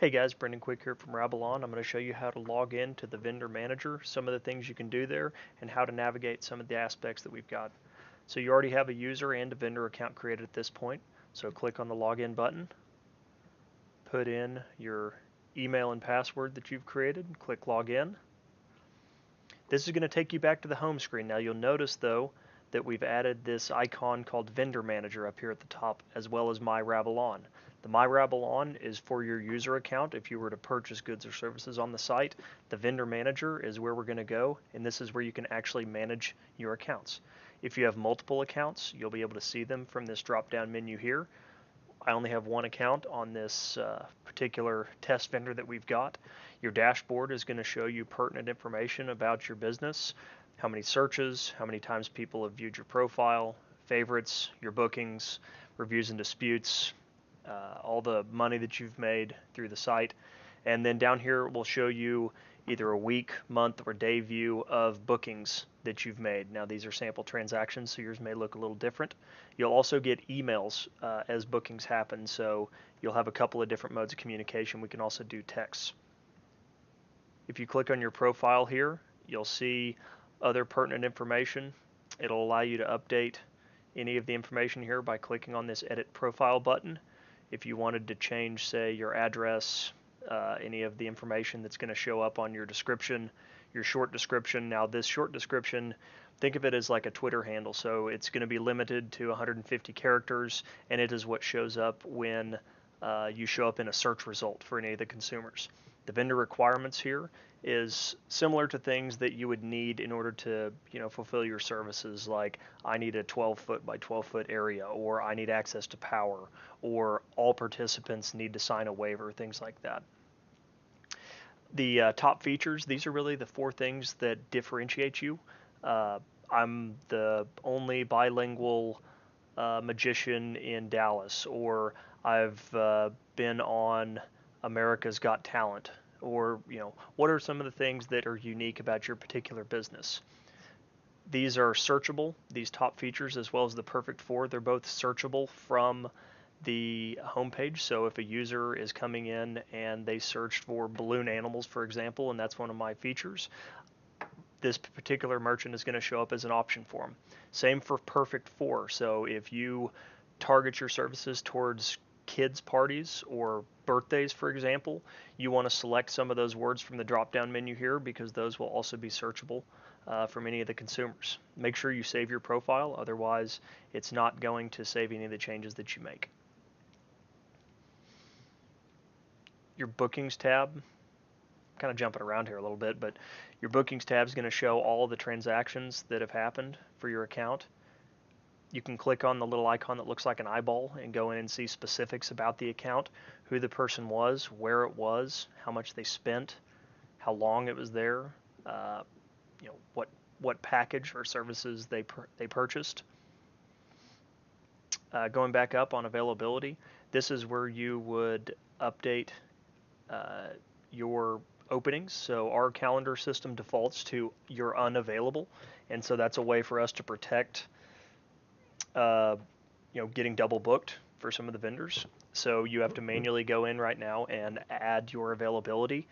Hey guys, Brendan Quick here from RabbleOn. I'm going to show you how to log in to the vendor manager, some of the things you can do there, and how to navigate some of the aspects that we've got. So you already have a user and a vendor account created at this point. So click on the login button, put in your email and password that you've created, click login. This is going to take you back to the home screen. Now you'll notice though that we've added this icon called Vendor Manager up here at the top, as well as My RabbleOn. The My RabbleOn is for your user account if you were to purchase goods or services on the site. The Vendor Manager is where we're going to go, and this is where you can actually manage your accounts. If you have multiple accounts, you'll be able to see them from this drop-down menu here. I only have one account on this particular test vendor that we've got. Your dashboard is going to show you pertinent information about your business, how many searches, how many times people have viewed your profile, favorites, your bookings, reviews and disputes, all the money that you've made through the site. And then down here we'll show you either a week, month, or day view of bookings that you've made. Now these are sample transactions, so yours may look a little different. You'll also get emails as bookings happen, so you'll have a couple of different modes of communication. We can also do texts. If you click on your profile here, you'll see other pertinent information. It'll allow you to update any of the information here by clicking on this Edit Profile button. If you wanted to change, say, your address, any of the information that's going to show up on your description, your short description. Now this short description, think of it as like a Twitter handle, so it's going to be limited to 150 characters, and it is what shows up when you show up in a search result for any of the consumers. The vendor requirements here is similar to things that you would need in order to, fulfill your services, like I need a 12-foot by 12-foot area, or I need access to power, or all participants need to sign a waiver, things like that. The top features, these are really the four things that differentiate you. I'm the only bilingual magician in Dallas, or I've been on America's Got Talent, or what are some of the things that are unique about your particular business. These are searchable, these top features, as well as the perfect four. They're both searchable from the homepage. So if a user is coming in and they searched for balloon animals, for example, and that's one of my features, this particular merchant is going to show up as an option for them. Same for perfect four. So if you target your services towards kids' parties or birthdays, for example, you want to select some of those words from the drop-down menu here, because those will also be searchable from any of the consumers. Make sure you save your profile, otherwise it's not going to save any of the changes that you make. Your bookings tab, kind of jumping around here a little bit, but your bookings tab is going to show all of the transactions that have happened for your account. You can click on the little icon that looks like an eyeball and go in and see specifics about the account, who the person was, where it was, how much they spent, how long it was there, what package or services they purchased. Going back up on availability, this is where you would update your openings. So our calendar system defaults to you're unavailable, and so that's a way for us to protect getting double booked for some of the vendors. So you have to manually go in right now and add your availability.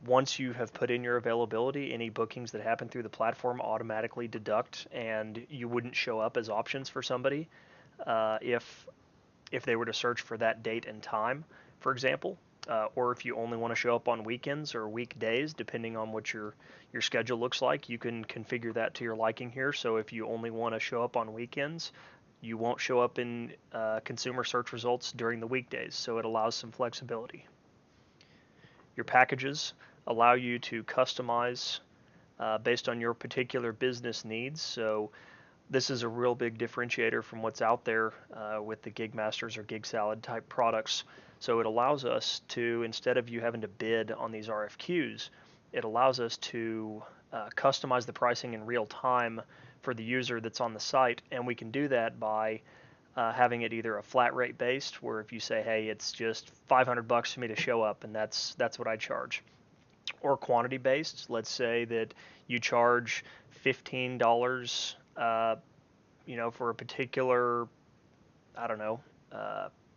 Once you have put in your availability, any bookings that happen through the platform automatically deduct, and you wouldn't show up as options for somebody if they were to search for that date and time, for example. Or if you only want to show up on weekends or weekdays, depending on what your schedule looks like, you can configure that to your liking here. So if you only want to show up on weekends, you won't show up in consumer search results during the weekdays, so it allows some flexibility. Your packages allow you to customize based on your particular business needs. So this is a real big differentiator from what's out there with the Gig Masters or Gig Salad type products. So it allows us to, instead of you having to bid on these RFQs, it allows us to customize the pricing in real time for the user that's on the site, and we can do that by having it either a flat rate based, where if you say, hey, it's just $500 for me to show up, and that's what I charge, or quantity based. Let's say that you charge $15 for a particular, I don't know,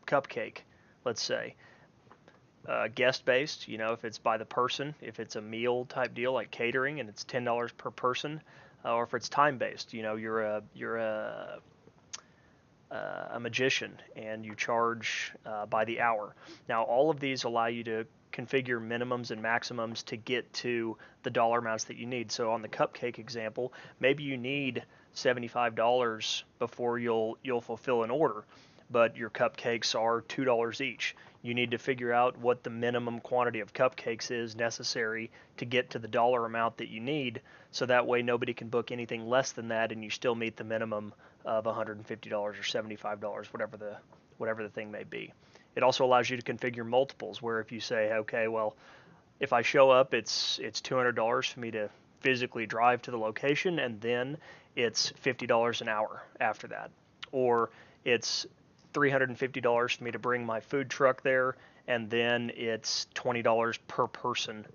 cupcake, let's say. guest based, if it's by the person, if it's a meal type deal like catering and it's $10 per person, or if it's time based, you're a magician and you charge by the hour. Now, all of these allow you to configure minimums and maximums to get to the dollar amounts that you need. So on the cupcake example, maybe you need $75 before you'll fulfill an order, but your cupcakes are $2 each. You need to figure out what the minimum quantity of cupcakes is necessary to get to the dollar amount that you need, so that way nobody can book anything less than that and you still meet the minimum of $150 or $75, whatever the thing may be. It also allows you to configure multiples, where if you say, okay, well, if I show up, it's $200 for me to physically drive to the location, and then it's $50 an hour after that, or it's $350 for me to bring my food truck there, and then it's $20 per person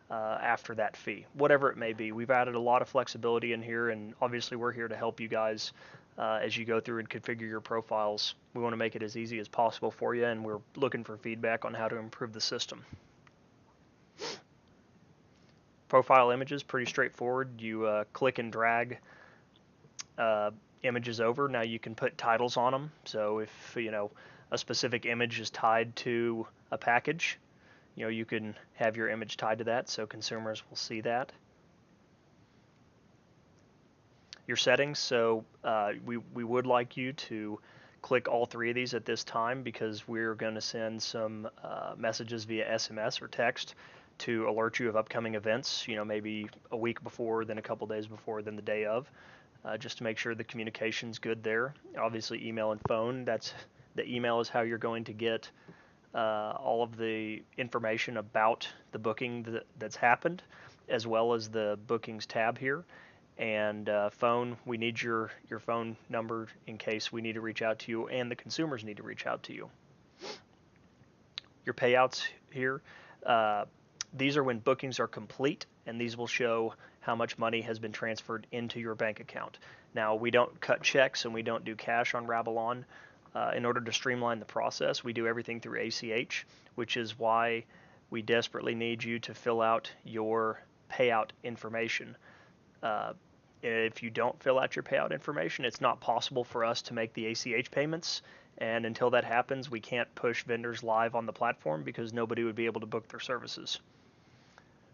after that fee, whatever it may be. We've added a lot of flexibility in here, and obviously we're here to help you guys as you go through and configure your profiles. We want to make it as easy as possible for you, and we're looking for feedback on how to improve the system. Profile images, pretty straightforward. You click and drag images over. Now you can put titles on them. So if a specific image is tied to a package, you can have your image tied to that, so consumers will see that. Your settings, so we would like you to click all three of these at this time, because we're going to send some messages via SMS or text to alert you of upcoming events, maybe a week before, then a couple days before, then the day of, just to make sure the communication's good there. Obviously email and phone, the email is how you're going to get all of the information about the booking that's happened, as well as the bookings tab here. And phone, we need your phone number in case we need to reach out to you and the consumers need to reach out to you. Your payouts here, these are when bookings are complete, and these will show how much money has been transferred into your bank account. Now, we don't cut checks and we don't do cash on RabbleOn. In order to streamline the process, we do everything through ACH, which is why we desperately need you to fill out your payout information. If you don't fill out your payout information, it's not possible for us to make the ACH payments, and until that happens, we can't push vendors live on the platform because nobody would be able to book their services.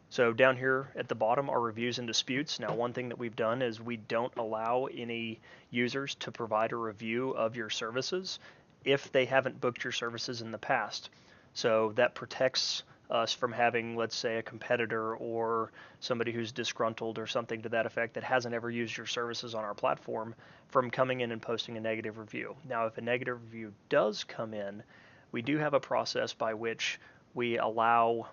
So down here at the bottom are reviews and disputes. Now, one thing that we've done is we don't allow any users to provide a review of your services if they haven't booked your services in the past. So that protects us from having, let's say, a competitor or somebody who's disgruntled or something to that effect that hasn't ever used your services on our platform from coming in and posting a negative review. Now, if a negative review does come in, we do have a process by which we allow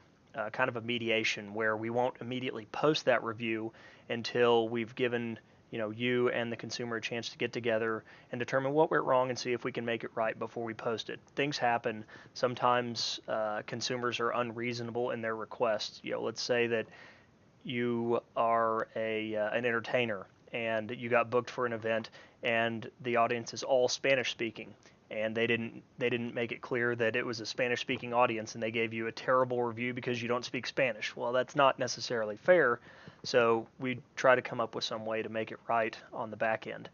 kind of a mediation where we won't immediately post that review until we've given you and the consumer a chance to get together and determine what went wrong and see if we can make it right before we post it. Things happen. Sometimes consumers are unreasonable in their requests. Let's say that you are an entertainer and you got booked for an event and the audience is all Spanish speaking, and they didn't make it clear that it was a Spanish speaking audience, and they gave you a terrible review because you don't speak Spanish. Well, that's not necessarily fair. So we try to come up with some way to make it right on the back end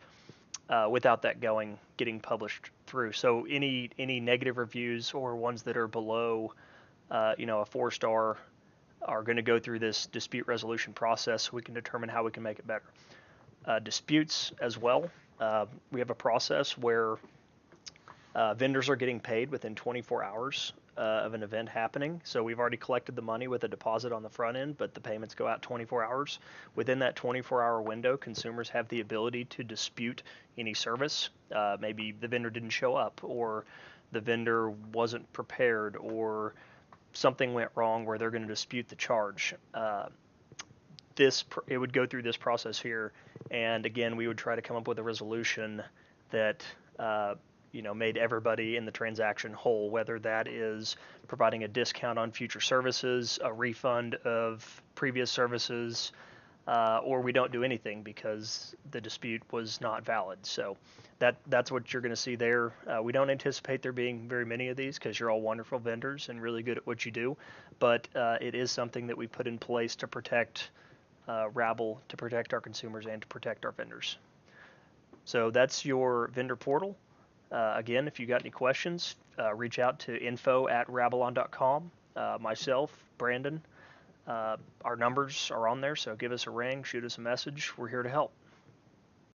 without that getting published through. So any negative reviews or ones that are below a 4-star are going to go through this dispute resolution process so we can determine how we can make it better. Disputes as well. We have a process where vendors are getting paid within 24 hours of an event happening. So we've already collected the money with a deposit on the front end, but the payments go out 24 hours. Within that 24-hour window, consumers have the ability to dispute any service. Maybe the vendor didn't show up, or the vendor wasn't prepared, or something went wrong where they're going to dispute the charge. It would go through this process here, and again, we would try to come up with a resolution that made everybody in the transaction whole, whether that is providing a discount on future services, a refund of previous services, or we don't do anything because the dispute was not valid. So that's what you're going to see there. We don't anticipate there being very many of these because you're all wonderful vendors and really good at what you do, but it is something that we put in place to protect Rabble, to protect our consumers, and to protect our vendors. So that's your vendor portal. Again, if you got any questions, reach out to info@rabbleon.com. Myself, Brandon, our numbers are on there, so give us a ring, shoot us a message. We're here to help.